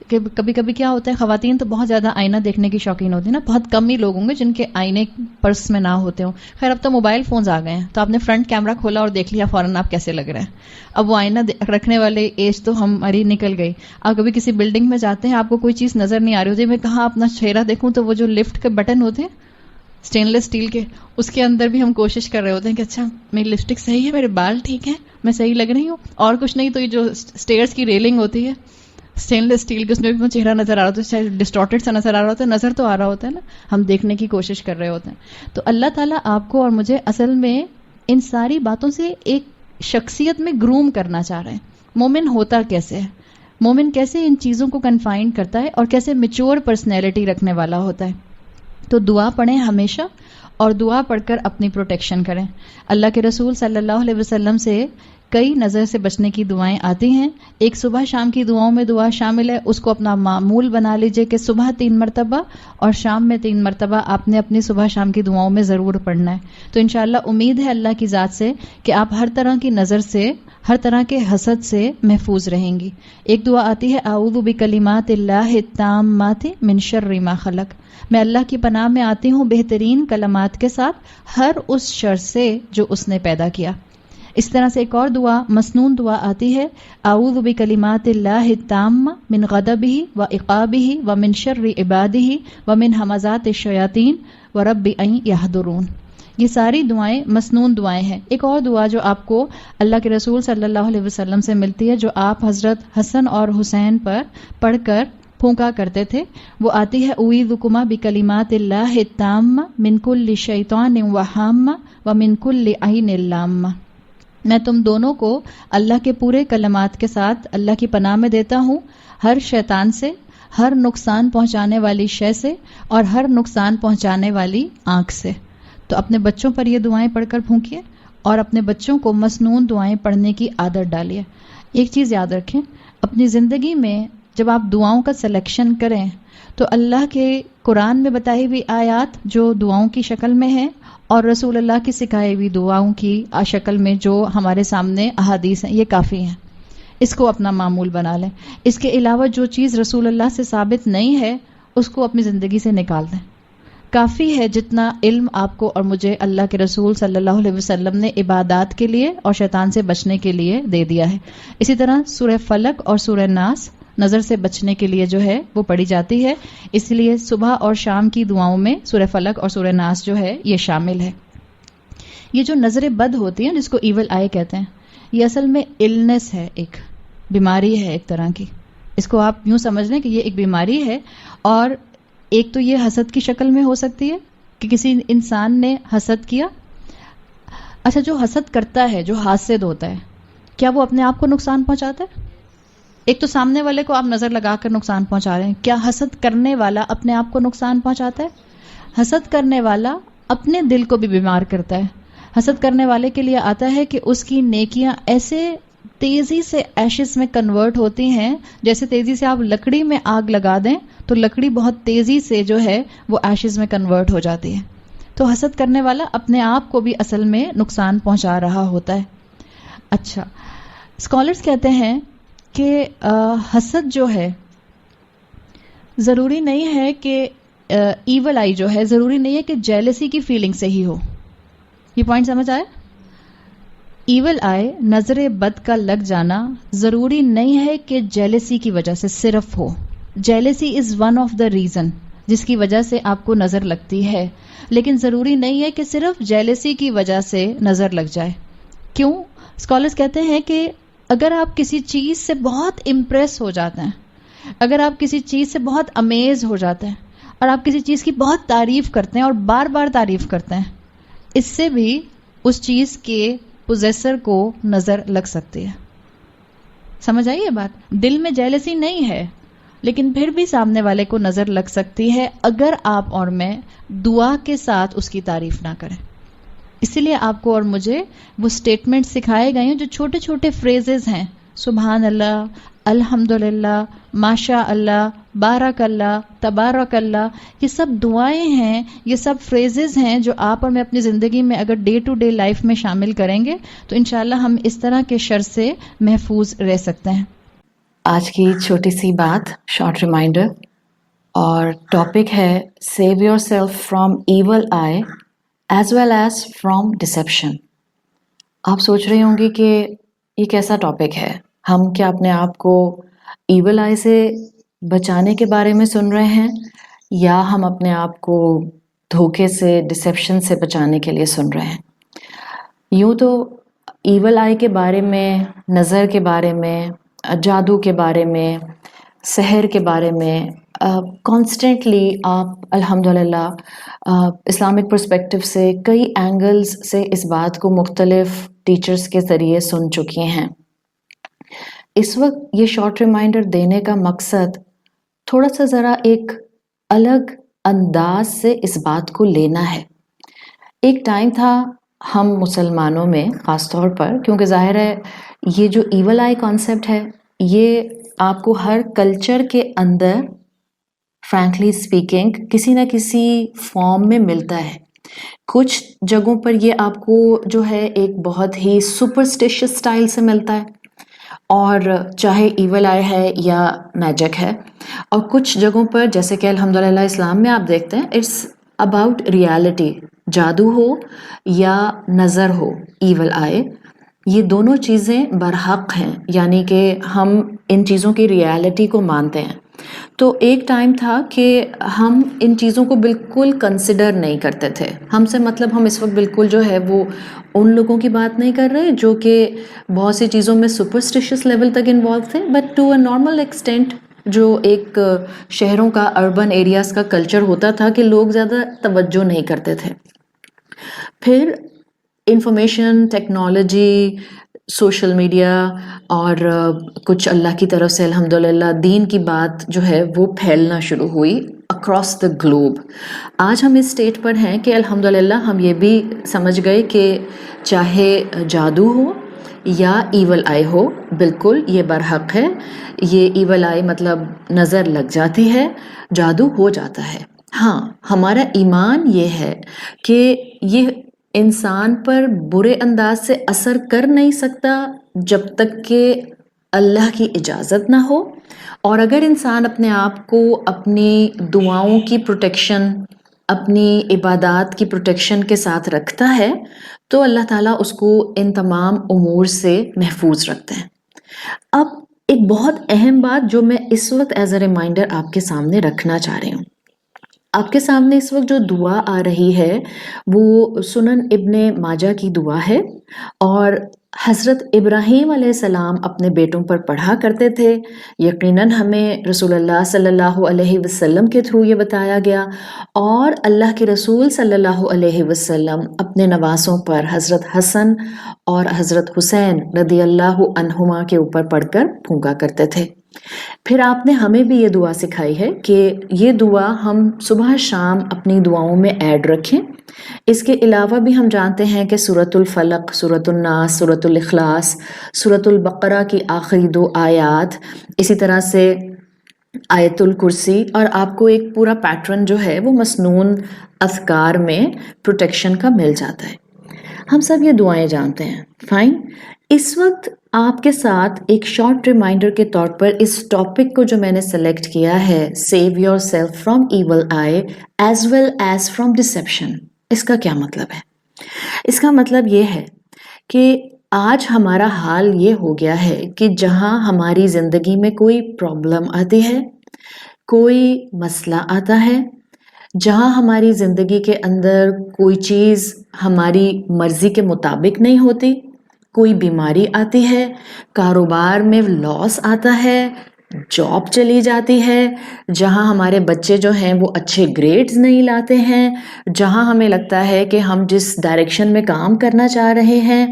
کہ کبھی کبھی کیا ہوتا ہے, خواتین تو بہت زیادہ آئینہ دیکھنے کی شوقین ہوتی ہیں نا, بہت کم ہی لوگ ہوں گے جن کے آئینے پرس میں نہ ہوتے ہوں. خیر اب تو موبائل فونز آ گئے ہیں تو آپ نے فرنٹ کیمرہ کھولا اور دیکھ لیا فوراً آپ کیسے لگ رہے ہیں. اب وہ آئینہ رکھنے والے ایج تو ہماری نکل گئی. آپ کبھی کسی بلڈنگ میں جاتے ہیں آپ کو کوئی چیز نظر نہیں آ رہی ہوتی, میں کہاں اپنا چہرہ دیکھوں تو وہ جو لفٹ کے بٹن ہوتے ہیں اسٹین لیس اسٹیل کے, اس کے اندر بھی ہم کوشش کر رہے ہوتے ہیں کہ اچھا میری لپسٹک صحیح ہے, میرے بال ٹھیک ہیں, میں صحیح لگ رہی ہوں, اور کچھ نہیں تو یہ جو اسٹیئرس کی ریلنگ ہوتی ہے اسٹین لیس اسٹیل کی, اس میں بھی چہرہ نظر آ رہا ہوتا ہے, چاہے ڈسٹارٹیڈ سا نظر آ رہا ہوتا ہے, نظر تو آ رہا ہوتا ہے نا, ہم دیکھنے کی کوشش کر رہے ہوتے ہیں. تو اللہ تعالیٰ آپ کو اور مجھے اصل میں ان ساری باتوں سے ایک شخصیت میں گروم کرنا چاہ رہے ہیں. مومن ہوتا کیسے ہے, مومن کیسے ان چیزوں کو کنفائن کرتا ہے اور کیسے میچور پرسنالٹی رکھنے والا ہوتا ہے. تو دعا پڑھیں ہمیشہ, اور دعا پڑھ کر اپنی پروٹیکشن کریں. اللہ کے رسول صلی اللہ علیہ وسلم سے کئی نظر سے بچنے کی دعائیں آتی ہیں. ایک صبح شام کی دعاؤں میں دعا شامل ہے, اس کو اپنا معمول بنا لیجئے کہ صبح 3 مرتبہ اور شام میں 3 مرتبہ آپ نے اپنی صبح شام کی دعاؤں میں ضرور پڑھنا ہے. تو انشاءاللہ امید ہے اللہ کی ذات سے کہ آپ ہر طرح کی نظر سے, ہر طرح کے حسد سے محفوظ رہیں گی. ایک دعا آتی ہے اعوذ بکلمات اللہ التامات من شر ما خلق, میں اللہ کی پناہ میں آتی ہوں بہترین کلمات کے ساتھ ہر اس شر سے جو اس نے پیدا کیا. اس طرح سے ایک اور دعا مسنون دعا آتی ہے اعوذ بکلمات اللہ التامہ من غضبہ و عقابہ و من شر عبادہ و من ہمزات الشیاطین و رب ان یحضرون. یہ ساری دعائیں مسنون دعائیں ہیں. ایک اور دعا جو آپ کو اللہ کے رسول صلی اللہ علیہ وسلم سے ملتی ہے, جو آپ حضرت حسن اور حسین پر پڑھ کر پھونکا کرتے تھے, وہ آتی ہے اعوذکما بکلمات اللہ التامہ من کل شیطان وہامہ و من کل عین لامہ. میں تم دونوں کو اللہ کے پورے کلمات کے ساتھ اللہ کی پناہ میں دیتا ہوں ہر شیطان سے, ہر نقصان پہنچانے والی شے سے اور ہر نقصان پہنچانے والی آنکھ سے. تو اپنے بچوں پر یہ دعائیں پڑھ کر پھونکیے اور اپنے بچوں کو مسنون دعائیں پڑھنے کی عادت ڈالیے. ایک چیز یاد رکھیں، اپنی زندگی میں جب آپ دعاؤں کا سلیکشن کریں تو اللہ کے قرآن میں بتائی ہوئی آیات جو دعاؤں کی شکل میں ہیں اور رسول اللہ کی سکھائی ہوئی دعاؤں کی شکل میں جو ہمارے سامنے احادیث ہیں، یہ کافی ہیں. اس کو اپنا معمول بنا لیں. اس کے علاوہ جو چیز رسول اللہ سے ثابت نہیں ہے اس کو اپنی زندگی سے نکال دیں. کافی ہے جتنا علم آپ کو اور مجھے اللہ کے رسول صلی اللہ علیہ وسلم نے عبادات کے لیے اور شیطان سے بچنے کے لیے دے دیا ہے. اسی طرح سورہ فلق اور سورہ ناس نظر سے بچنے کے لیے جو ہے وہ پڑھی جاتی ہے، اس لیے صبح اور شام کی دعاؤں میں سورہ فلق اور سورہ ناس جو ہے یہ شامل ہے. یہ جو نظر بد ہوتی ہے جس کو ایول آئی کہتے ہیں، یہ اصل میں النس ہے، ایک بیماری ہے ایک طرح کی. اس کو آپ یوں سمجھ لیں کہ یہ ایک بیماری ہے، اور ایک تو یہ حسد کی شکل میں ہو سکتی ہے کہ کسی انسان نے حسد کیا. اچھا، جو حسد کرتا ہے، جو حاسد ہوتا ہے، کیا وہ اپنے آپ کو نقصان پہنچاتا ہے؟ ایک تو سامنے والے کو آپ نظر لگا کر نقصان پہنچا رہے ہیں، کیا حسد کرنے والا اپنے آپ کو نقصان پہنچاتا ہے؟ حسد کرنے والا اپنے دل کو بھی بیمار کرتا ہے. حسد کرنے والے کے لیے آتا ہے کہ اس کی نیکیاں ایسے تیزی سے ایشز میں کنورٹ ہوتی ہیں جیسے تیزی سے آپ لکڑی میں آگ لگا دیں تو لکڑی بہت تیزی سے جو ہے وہ ایشز میں کنورٹ ہو جاتی ہے. تو حسد کرنے والا اپنے آپ کو بھی اصل میں نقصان پہنچا رہا ہوتا ہے. اچھا، اسکالرز کہتے ہیں کہ حسد جو ہے ضروری نہیں ہے کہ ایول آئی جو ہے ضروری نہیں ہے کہ جیلسی کی فیلنگ سے ہی ہو. یہ پوائنٹ سمجھ آئے؟ ایول آئی، نظر بد کا لگ جانا ضروری نہیں ہے کہ جیلسی کی وجہ سے صرف ہو. Jealousy is one of the reason جس کی وجہ سے آپ کو نظر لگتی ہے، لیکن ضروری نہیں ہے کہ صرف جیلسی کی وجہ سے نظر لگ جائے. کیوں؟ اسکالرز کہتے ہیں کہ اگر آپ کسی چیز سے بہت امپریس ہو جاتے ہیں، اگر آپ کسی چیز سے بہت امیز ہو جاتے ہیں اور آپ کسی چیز کی بہت تعریف کرتے ہیں اور بار بار تعریف کرتے ہیں، اس سے بھی اس چیز کے پوزیسر کو نظر لگ سکتی ہے. سمجھ آئی یہ بات؟ دل میں جیلسی نہیں ہے لیکن پھر بھی سامنے والے کو نظر لگ سکتی ہے اگر آپ اور میں دعا کے ساتھ اس کی تعریف نہ کریں. اسی لیے آپ کو اور مجھے وہ سٹیٹمنٹ سکھائے گئے ہیں جو چھوٹے چھوٹے فریزز ہیں، سبحان اللہ، الحمدللہ، ماشاء اللہ، بارک اللہ، تبارک اللہ. یہ سب دعائیں ہیں، یہ سب فریزز ہیں جو آپ اور میں اپنی زندگی میں اگر ڈے ٹو ڈے لائف میں شامل کریں گے تو انشاءاللہ ہم اس طرح کے شر سے محفوظ رہ سکتے ہیں. آج کی چھوٹی سی بات، شارٹ ریمائنڈر، اور ٹاپک ہے save yourself from evil eye as well as from deception. آپ سوچ رہے ہوں گے کہ یہ کیسا ٹاپک ہے، ہم کیا اپنے آپ کو ایول آئی سے بچانے کے بارے میں سن رہے ہیں یا ہم اپنے آپ کو دھوکے سے، ڈسیپشن سے بچانے کے لیے سن رہے ہیں؟ یوں تو ایول آئی کے بارے میں، نظر کے بارے میں، جادو کے بارے میں، سحر کے بارے میں کانسٹنٹلی آپ الحمدللہ اسلامک پرسپیکٹو سے کئی اینگلز سے اس بات کو مختلف ٹیچرز کے ذریعے سن چکی ہیں. اس وقت یہ شارٹ ریمائنڈر دینے کا مقصد تھوڑا سا ذرا ایک الگ انداز سے اس بات کو لینا ہے. ایک ٹائم تھا ہم مسلمانوں میں خاص طور پر، کیونکہ ظاہر ہے یہ جو ایول آئی کانسیپٹ ہے یہ آپ کو ہر کلچر کے اندر فرینکلی اسپیکنگ کسی نہ کسی فارم میں ملتا ہے. کچھ جگہوں پر یہ آپ کو جو ہے ایک بہت ہی سپرسٹیشس اسٹائل سے ملتا ہے، اور چاہے ایول آئی ہے یا میجک ہے. اور کچھ جگہوں پر جیسے کہ الحمدللہ اسلام میں آپ دیکھتے ہیں اٹس اباؤٹ ریالٹی، جادو ہو یا نظر ہو، ایول آئی، یہ دونوں چیزیں برحق ہیں، یعنی کہ ہم ان چیزوں کی ریالٹی کو مانتے ہیں. تو ایک ٹائم تھا کہ ہم ان چیزوں کو بالکل کنسیڈر نہیں کرتے تھے. ہم سے مطلب ہم اس وقت بالکل جو ہے وہ ان لوگوں کی بات نہیں کر رہے جو کہ بہت سی چیزوں میں سپرسٹیشس لیول تک انوالو تھے، but to a normal extent جو ایک شہروں کا، اربن ایریاز کا کلچر ہوتا تھا کہ لوگ زیادہ توجہ نہیں کرتے تھے. پھر انفارمیشن ٹیکنالوجی، سوشل میڈیا اور کچھ اللہ کی طرف سے الحمدللہ دین کی بات جو ہے وہ پھیلنا شروع ہوئی اکراس دا گلوب. آج ہم اس اسٹیٹ پر ہیں کہ الحمدللہ ہم یہ بھی سمجھ گئے کہ چاہے جادو ہو یا ایول آئی ہو، بالکل یہ برحق ہے. یہ ایول آئی مطلب نظر لگ جاتی ہے، جادو ہو جاتا ہے. ہاں، ہمارا ایمان یہ ہے کہ یہ انسان پر برے انداز سے اثر کر نہیں سکتا جب تک کہ اللہ کی اجازت نہ ہو. اور اگر انسان اپنے آپ کو اپنی دعاؤں کی پروٹیکشن، اپنی عبادات کی پروٹیکشن کے ساتھ رکھتا ہے تو اللہ تعالیٰ اس کو ان تمام امور سے محفوظ رکھتے ہیں. اب ایک بہت اہم بات جو میں اس وقت ایز اے ریمائنڈر آپ کے سامنے رکھنا چاہ رہی ہوں. آپ کے سامنے اس وقت جو دعا آ رہی ہے وہ سنن ابن ماجہ کی دعا ہے، اور حضرت ابراہیم علیہ السلام اپنے بیٹوں پر پڑھا کرتے تھے. یقیناً ہمیں رسول اللہ صلی اللہ علیہ وسلم کے تھرو یہ بتایا گیا، اور اللہ کے رسول صلی اللہ علیہ وسلم اپنے نواسوں پر حضرت حسن اور حضرت حسین رضی اللہ عنہما کے اوپر پڑھ کر پھونکا کرتے تھے. پھر آپ نے ہمیں بھی یہ دعا سکھائی ہے کہ یہ دعا ہم صبح شام اپنی دعاؤں میں ایڈ رکھیں. اس کے علاوہ بھی ہم جانتے ہیں کہ سورۃ الفلق، سورۃ الناس، سورۃ الاخلاص، سورۃ البقرہ کی آخری 2 آیات، اسی طرح سے آیت الکرسی، اور آپ کو ایک پورا پیٹرن جو ہے وہ مسنون اذکار میں پروٹیکشن کا مل جاتا ہے. ہم سب یہ دعائیں جانتے ہیں. فائن. اس وقت آپ کے ساتھ ایک شارٹ ریمائنڈر کے طور پر اس ٹاپک کو جو میں نے سلیکٹ کیا ہے، save yourself from evil eye as well as from deception, اس کا کیا مطلب ہے؟ اس کا مطلب یہ ہے کہ آج ہمارا حال یہ ہو گیا ہے کہ جہاں ہماری زندگی میں کوئی پرابلم آتی ہے، کوئی مسئلہ آتا ہے، جہاں ہماری زندگی کے اندر کوئی چیز ہماری مرضی کے مطابق نہیں ہوتی، کوئی بیماری آتی ہے، کاروبار میں لاس آتا ہے، جاب چلی جاتی ہے، جہاں ہمارے بچے جو ہیں وہ اچھے گریڈز نہیں لاتے ہیں، جہاں ہمیں لگتا ہے کہ ہم جس ڈائریکشن میں کام کرنا چاہ رہے ہیں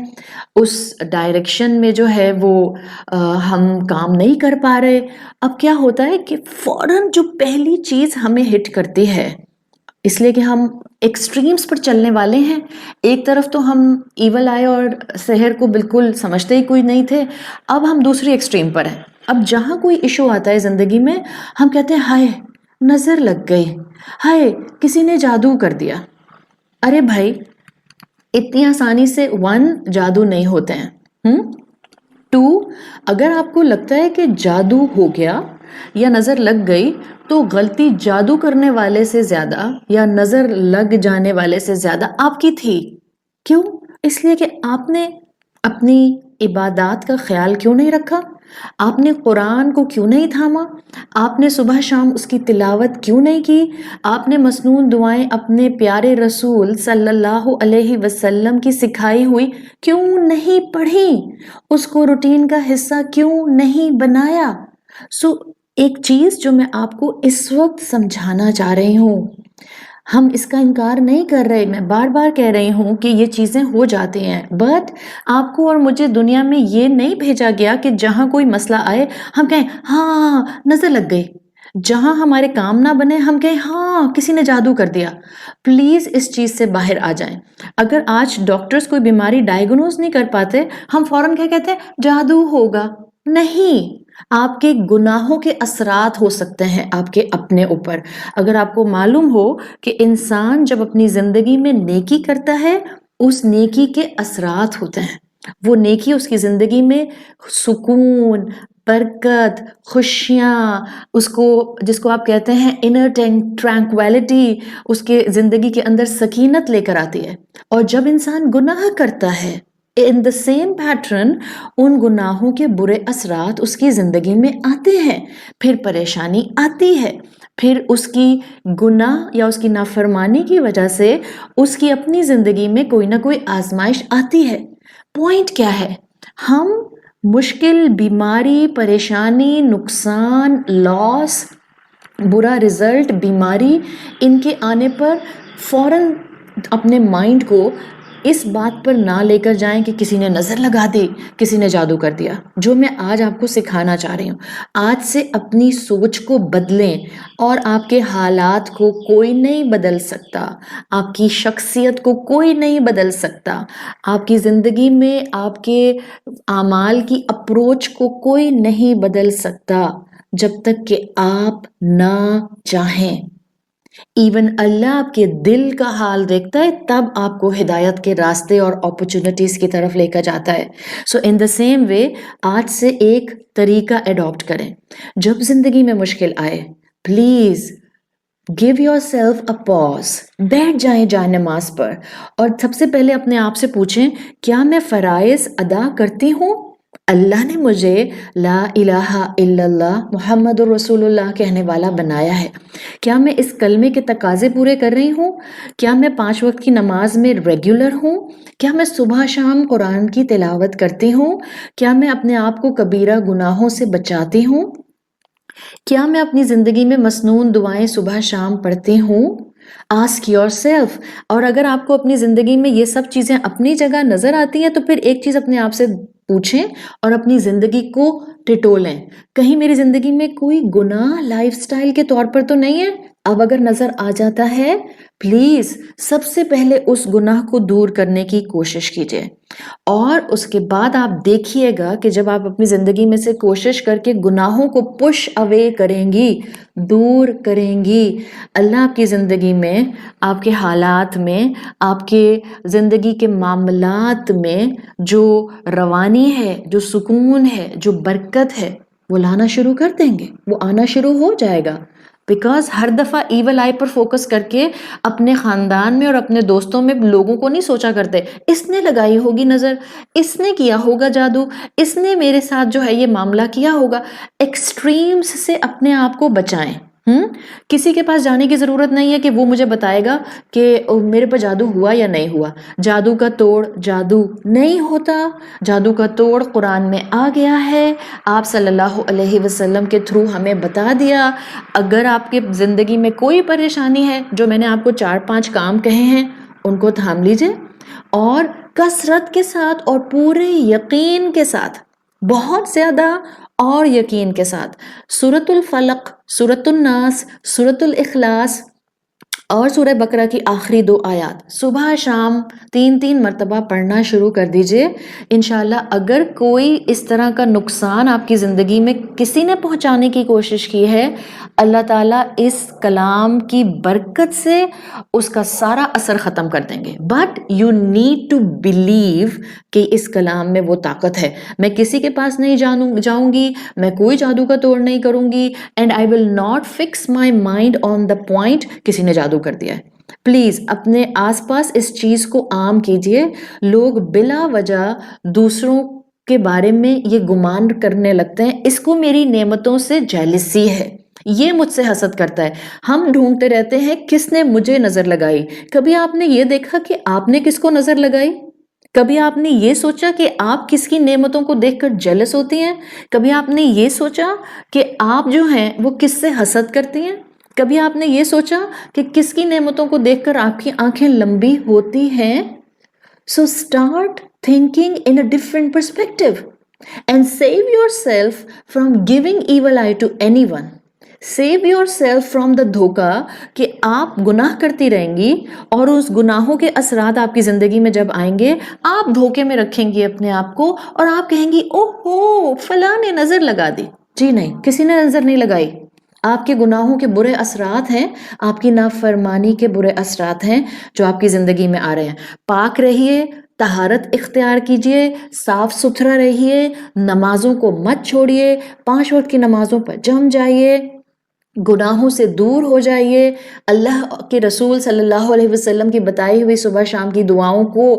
اس ڈائریکشن میں جو ہے وہ ہم کام نہیں کر پا رہے. اب کیا ہوتا ہے کہ فوراً جو پہلی چیز ہمیں ہٹ کرتی ہے، اس لیے کہ ہم ایکسٹریمز پر چلنے والے ہیں. ایک طرف تو ہم ایول آئی اور سحر کو بالکل سمجھتے ہی کوئی نہیں تھے، اب ہم دوسری ایکسٹریم پر ہیں. اب جہاں کوئی ایشو آتا ہے زندگی میں، ہم کہتے ہیں ہائے نظر لگ گئی، ہائے کسی نے جادو کر دیا. ارے بھائی، اتنی آسانی سے 1 جادو نہیں ہوتے ہیں. 2 اگر آپ کو لگتا ہے کہ جادو ہو گیا یا نظر لگ گئی تو غلطی جادو کرنے والے سے زیادہ یا نظر لگ جانے والے سے زیادہ آپ کی تھی. کیوں؟ اس لیے کہ آپ نے اپنی عبادات کا خیال کیوں نہیں رکھا؟ آپ نے قرآن کو کیوں نہیں تھاما؟ آپ نے صبح شام اس کی تلاوت کیوں نہیں کی؟ آپ نے مسنون دعائیں اپنے پیارے رسول صلی اللہ علیہ وسلم کی سکھائی ہوئی کیوں نہیں پڑھی؟ اس کو روٹین کا حصہ کیوں نہیں بنایا؟ ایک چیز جو میں آپ کو اس وقت سمجھانا چاہ رہی ہوں، ہم اس کا انکار نہیں کر رہے، میں بار بار کہہ رہی ہوں کہ یہ چیزیں ہو جاتی ہیں، بٹ آپ کو اور مجھے دنیا میں یہ نہیں بھیجا گیا کہ جہاں کوئی مسئلہ آئے ہم کہیں ہاں نظر لگ گئی، جہاں ہمارے کام نہ بنے ہم کہیں ہاں کسی نے جادو کر دیا. پلیز اس چیز سے باہر آ جائیں. اگر آج ڈاکٹرز کوئی بیماری ڈائیگنوز نہیں کر پاتے، ہم فوراً کیا کہتے ہیں؟ جادو ہوگا. نہیں، آپ کے گناہوں کے اثرات ہو سکتے ہیں آپ کے اپنے اوپر. اگر آپ کو معلوم ہو کہ انسان جب اپنی زندگی میں نیکی کرتا ہے اس نیکی کے اثرات ہوتے ہیں، وہ نیکی اس کی زندگی میں سکون، برکت، خوشیاں، جس کو آپ کہتے ہیں انر ٹرانکویلٹی، اس کے زندگی کے اندر سکینت لے کر آتی ہے. اور جب انسان گناہ کرتا ہے in the same pattern، ان گناہوں کے برے اثرات اس کی زندگی میں آتے ہیں، پھر پریشانی آتی ہے، پھر اس کی گناہ یا اس کی نافرمانی کی وجہ سے اس کی اپنی زندگی میں کوئی نہ کوئی آزمائش آتی ہے. پوائنٹ کیا ہے؟ ہم مشکل، بیماری، پریشانی، نقصان، لاس، برا رزلٹ، بیماری، ان کے آنے پر فوراً اپنے مائنڈ کو اس بات پر نہ لے کر جائیں کہ کسی نے نظر لگا دی, کسی نے جادو کر دیا. جو میں آج آپ کو سکھانا چاہ رہی ہوں, آج سے اپنی سوچ کو بدلیں, اور آپ کے حالات کو کوئی نہیں بدل سکتا, آپ کی شخصیت کو کوئی نہیں بدل سکتا, آپ کی زندگی میں آپ کے اعمال کی اپروچ کو کوئی نہیں بدل سکتا جب تک کہ آپ نہ چاہیں. ایون اللہ آپ کے دل کا حال دیکھتا ہے, تب آپ کو ہدایت کے راستے اور اپرچونٹیز کی طرف لے کر جاتا ہے. سو ان دا سیم وے آج سے ایک طریقہ ایڈاپٹ کریں. جب زندگی میں مشکل آئے, please give yourself a pause, بیٹھ جائیں جائے نماز پر, اور سب سے پہلے اپنے آپ سے پوچھیں, کیا میں فرائض ادا کرتی ہوں؟ اللہ نے مجھے لا الہ الا اللہ محمد الرسول اللہ کہنے والا بنایا ہے. کیا میں اس کلمے کے تقاضے پورے کر رہی ہوں؟ کیا میں 5 وقت کی نماز میں ریگولر ہوں؟ کیا میں صبح شام قرآن کی تلاوت کرتی ہوں؟ کیا میں اپنے آپ کو کبیرہ گناہوں سے بچاتی ہوں؟ کیا میں اپنی زندگی میں مسنون دعائیں صبح شام پڑھتی ہوں؟ Ask your self. اور اگر آپ کو اپنی زندگی میں یہ سب چیزیں اپنی جگہ نظر آتی ہیں تو پھر ایک چیز اپنے آپ سے پوچھیں اور اپنی زندگی کو ٹٹولیں, کہیں میری زندگی میں کوئی گناہ لائف سٹائل کے طور پر تو نہیں ہے؟ اب اگر نظر آ جاتا ہے, پلیز سب سے پہلے اس گناہ کو دور کرنے کی کوشش کیجیے, اور اس کے بعد آپ دیکھیے گا کہ جب آپ اپنی زندگی میں سے کوشش کر کے گناہوں کو پش اوے کریں گی, دور کریں گی, اللہ آپ کی زندگی میں, آپ کے حالات میں, آپ کے زندگی کے معاملات میں جو روانی ہے, جو سکون ہے, جو برکت ہے, وہ لانا شروع کر دیں گے, وہ آنا شروع ہو جائے گا. بیکاز ہر دفعہ ایول آئی پر فوکس کر کے اپنے خاندان میں اور اپنے دوستوں میں لوگوں کو نہیں سوچا کرتے, اس نے لگائی ہوگی نظر, اس نے کیا ہوگا جادو, اس نے میرے ساتھ جو ہے یہ معاملہ کیا ہوگا. ایکسٹریمز سے اپنے آپ کو بچائیں. کسی کے پاس جانے کی ضرورت نہیں ہے کہ وہ مجھے بتائے گا کہ میرے پر جادو ہوا یا نہیں ہوا. جادو کا توڑ جادو نہیں ہوتا, جادو کا توڑ قرآن میں آ گیا ہے, آپ صلی اللہ علیہ وسلم کے تھرو ہمیں بتا دیا. اگر آپ کی زندگی میں کوئی پریشانی ہے, جو میں نے آپ کو 4-5 کام کہے ہیں ان کو تھام لیجئے, اور کثرت کے ساتھ اور پورے یقین کے ساتھ, بہت زیادہ اور یقین کے ساتھ, سورۃ الفلق, سورۃ الناس, سورۃ الاخلاص اور سورہ بقرہ کی آخری 2 آیات صبح شام 3 مرتبہ پڑھنا شروع کر دیجئے. انشاءاللہ اگر کوئی اس طرح کا نقصان آپ کی زندگی میں کسی نے پہنچانے کی کوشش کی ہے, اللہ تعالیٰ اس کلام کی برکت سے اس کا سارا اثر ختم کر دیں گے. But you need to believe کہ اس کلام میں وہ طاقت ہے. میں کسی کے پاس نہیں جاؤں گی, میں کوئی جادو کا توڑ نہیں کروں گی, and I will not fix my mind on the point کسی نے جادو کر دیا ہے. پلیز اپنے آس پاس اس چیز کو عام کیجئے. لوگ بلا وجہ دوسروں کے بارے میں یہ گمان کرنے لگتے ہیں, اس کو میری نعمتوں سے جیلسی ہے, یہ مجھ سے حسد کرتا ہے. ہم ڈھونڈتے رہتے ہیں کس نے مجھے نظر لگائی. کبھی آپ نے یہ دیکھا کہ آپ نے کس کو نظر لگائی؟ کبھی آپ نے یہ سوچا کہ آپ کس کی نعمتوں کو دیکھ کر جیلس ہوتی ہیں؟ کبھی آپ نے یہ سوچا کہ آپ جو ہیں وہ کس سے حسد کرتی ہیں؟ کبھی آپ نے یہ سوچا کہ کس کی نعمتوں کو دیکھ کر آپ کی آنکھیں لمبی ہوتی ہیں؟ So start thinking in a different perspective and save yourself from giving evil eye to anyone. Save yourself from the دھوکا کہ آپ گناہ کرتی رہیں گی, اور اس گناہوں کے اثرات آپ کی زندگی میں جب آئیں گے, آپ دھوکے میں رکھیں گی اپنے آپ کو, اور آپ کہیں گی اوہ فلاں نے نظر لگا دی. جی نہیں, کسی نے نظر نہیں لگائی. آپ کے گناہوں کے برے اثرات ہیں, آپ کی نافرمانی کے برے اثرات ہیں جو آپ کی زندگی میں آ رہے ہیں. پاک رہیے, طہارت اختیار کیجئے, صاف ستھرا رہیے, نمازوں کو مت چھوڑیے, 5 وقت کی نمازوں پر جم جائیے, گناہوں سے دور ہو جائیے. اللہ کے رسول صلی اللہ علیہ وسلم کی بتائی ہوئی صبح شام کی دعاؤں کو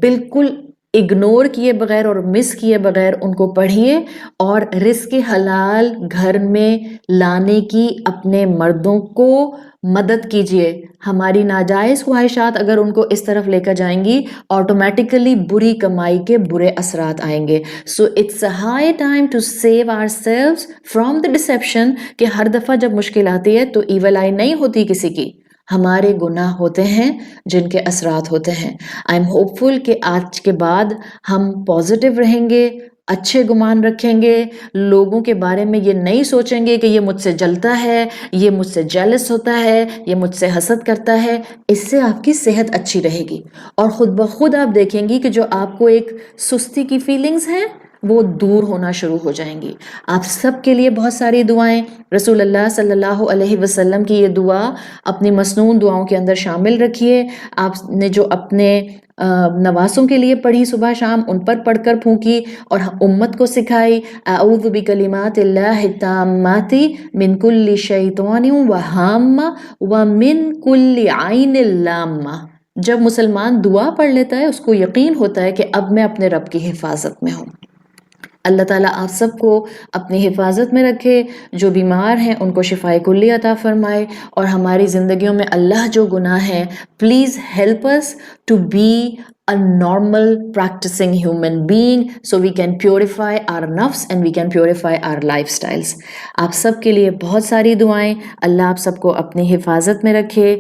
بالکل اگنور کیے بغیر اور مس کیے بغیر ان کو پڑھیے, اور رزق حلال گھر میں لانے کی اپنے مردوں کو مدد کیجیے. ہماری ناجائز خواہشات اگر ان کو اس طرف لے کر جائیں گی, آٹومیٹیکلی بری کمائی کے برے اثرات آئیں گے. So it's a high time to save ourselves from the deception کہ ہر دفعہ جب مشکل آتی ہے تو ایول آئی نہیں ہوتی کسی کی, ہمارے گناہ ہوتے ہیں جن کے اثرات ہوتے ہیں. آئی ایم ہوپ فل کہ آج کے بعد ہم پازیٹیو رہیں گے, اچھے گمان رکھیں گے, لوگوں کے بارے میں یہ نہیں سوچیں گے کہ یہ مجھ سے جلتا ہے, یہ مجھ سے جیلس ہوتا ہے, یہ مجھ سے حسد کرتا ہے. اس سے آپ کی صحت اچھی رہے گی اور خود بخود آپ دیکھیں گی کہ جو آپ کو ایک سستی کی فیلنگز ہیں وہ دور ہونا شروع ہو جائیں گی. آپ سب کے لیے بہت ساری دعائیں, رسول اللہ صلی اللہ علیہ وسلم کی یہ دعا اپنی مسنون دعاؤں کے اندر شامل رکھیے. آپ نے جو اپنے نواسوں کے لیے پڑھی صبح شام, ان پر پڑھ کر پھونکی اور امت کو سکھائی. اعوذ بکلمات اللہ التامات من کل شیطان وہامہ ومن کل عین لامہ. جب مسلمان دعا پڑھ لیتا ہے اس کو یقین ہوتا ہے کہ اب میں اپنے رب کی حفاظت میں ہوں. اللہ تعالیٰ آپ سب کو اپنی حفاظت میں رکھے, جو بیمار ہیں ان کو شفائے کلی عطا فرمائے, اور ہماری زندگیوں میں اللہ جو گناہ ہیں please help us to be a normal practicing human being so we can purify our nafs and we can purify our lifestyles. آپ سب کے لیے بہت ساری دعائیں. اللہ آپ سب کو اپنی حفاظت میں رکھے.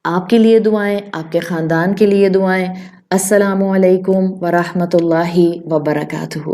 آپ کے لیے دعائیں, آپ کے خاندان کے لیے دعائیں. السلام علیکم ورحمۃ اللہ وبرکاتہ.